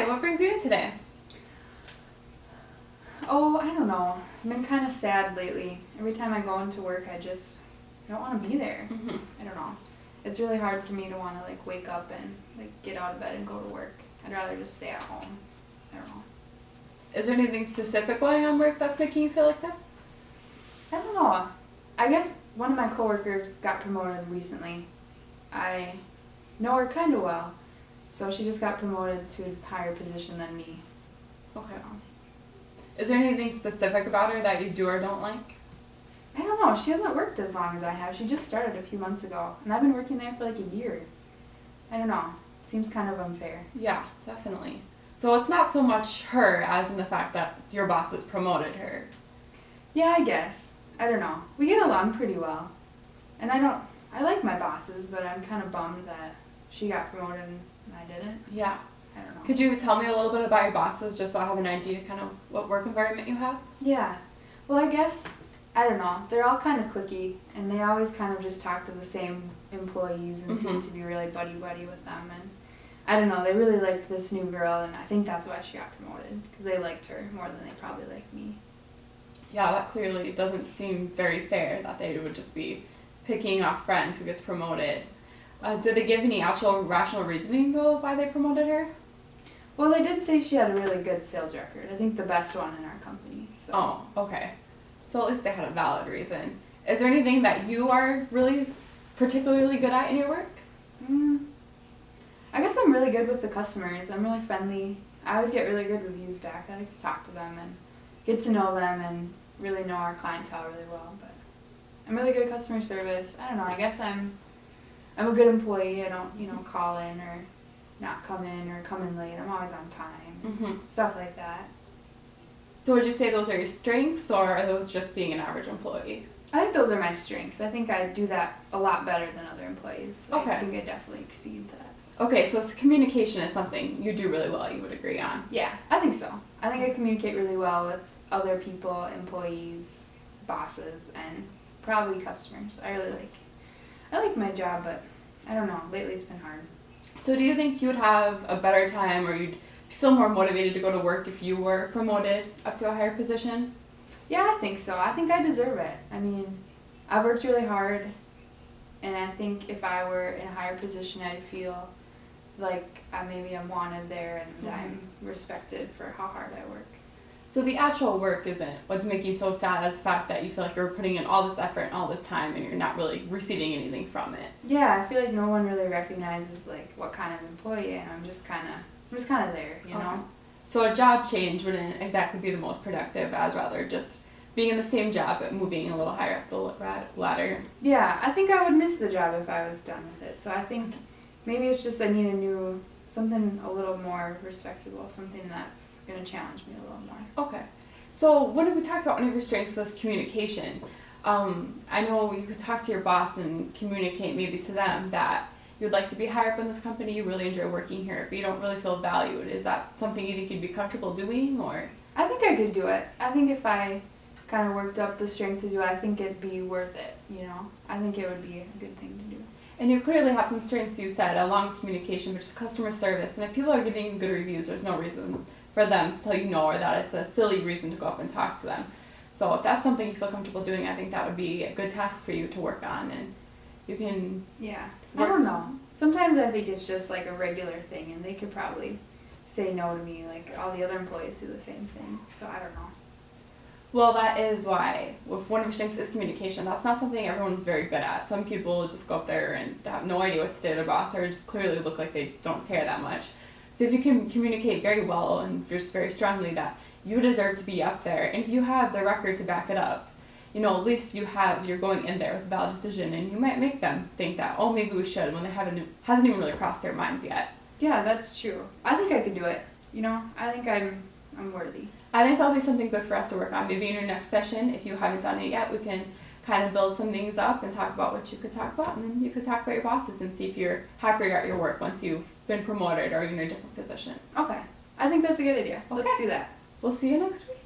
Hi, what brings you in today? Oh, I don't know. I've been kind of sad lately. Every time I go into work, I don't want to be there. Mm-hmm. I don't know. It's really hard for me to want to wake up and get out of bed and go to work. I'd rather just stay at home. I don't know. Is there anything specific going on work that's making you feel like this? I don't know. I guess one of my coworkers got promoted recently. I know her kind of well, so she just got promoted to a higher position than me. Okay. So, Is there anything specific about her that you do or don't like? I don't know. She hasn't worked as long as I have. She just started a few months ago, and I've been working there for a year. I don't know. Seems kind of unfair. Yeah, definitely. So it's not so much her as in the fact that your boss has promoted her. Yeah, I guess. I don't know. We get along pretty well. And I like my bosses, but I'm kind of bummed that she got promoted and I didn't. Yeah. I don't know. Could you tell me a little bit about your bosses just so I have an idea kind of what work environment you have? Yeah. Well, I guess, I don't know. They're all kind of cliquey, and they always kind of just talk to the same employees and seem to be really buddy-buddy with them. And I don't know. They really liked this new girl, and I think that's why she got promoted, because they liked her more than they probably liked me. Yeah, that clearly doesn't seem very fair that they would just be picking off friends who gets promoted. Did they give any actual rational reasoning though why they promoted her? Well, they did say she had a really good sales record. I think the best one in our company. So. Oh, okay. So at least they had a valid reason. Is there anything that you are really particularly good at in your work? I guess I'm really good with the customers. I'm really friendly. I always get really good reviews back. I like to talk to them and get to know them and really know our clientele really well. But I'm really good at customer service. I don't know. I guess I'm a good employee. I don't, call in or not come in or come in late. I'm always on time. Stuff like that. So would you say those are your strengths, or are those just being an average employee? I think those are my strengths. I think I do that a lot better than other employees. Okay. I think I definitely exceed that. Okay, so communication is something you do really well, you would agree on. Yeah, I think so. I think I communicate really well with other people, employees, bosses, and probably customers. I like my job, but I don't know. Lately it's been hard. So do you think you would have a better time, or you'd feel more motivated to go to work if you were promoted up to a higher position? Yeah, I think so. I think I deserve it. I mean, I've worked really hard, and I think if I were in a higher position, I'd feel like maybe I'm wanted there and I'm respected for how hard I work. So the actual work isn't what's making you so sad as the fact that you feel like you're putting in all this effort and all this time and you're not really receiving anything from it. Yeah, I feel like no one really recognizes what kind of employee I am. I'm just kind of there, you know? So a job change wouldn't exactly be the most productive, as rather just being in the same job but moving a little higher up the ladder. Yeah, I think I would miss the job if I was done with it. So I think maybe it's just I need something a little more respectable, something that's going to challenge me a little more. Okay. So when we talked about one of your strengths was communication, I know you could talk to your boss and communicate maybe to them that you'd like to be higher up in this company, you really enjoy working here, but you don't really feel valued. Is that something you think you'd be comfortable doing, or? I think I could do it. I think if I kind of worked up the strength to do it, I think it'd be worth it, I think it would be a good thing to do. And you clearly have some strengths, you said, along with communication, which is customer service. And if people are giving you good reviews, there's no reason for them to tell you no, or that it's a silly reason to go up and talk to them. So if that's something you feel comfortable doing, I think that would be a good task for you to work on. And you can... Yeah, I don't know. Sometimes I think it's just a regular thing, and they could probably say no to me, all the other employees do the same thing. So I don't know. Well, that is why, if one of your strengths is communication, that's not something everyone's very good at. Some people just go up there and have no idea what to say to their boss, or just clearly look like they don't care that much. So if you can communicate very well and just very strongly that you deserve to be up there, and if you have the record to back it up, at least you're going in there with a valid decision, and you might make them think that, oh, maybe we should, when they hasn't even really crossed their minds yet. Yeah, that's true. I think I could do it. I think I'm worthy. I think that'll be something good for us to work on. Maybe in your next session, if you haven't done it yet, we can kind of build some things up and talk about what you could talk about, and then you could talk about your bosses and see if you're happier at your work once you've been promoted or you're in a different position. Okay. I think that's a good idea. Okay. Let's do that. We'll see you next week.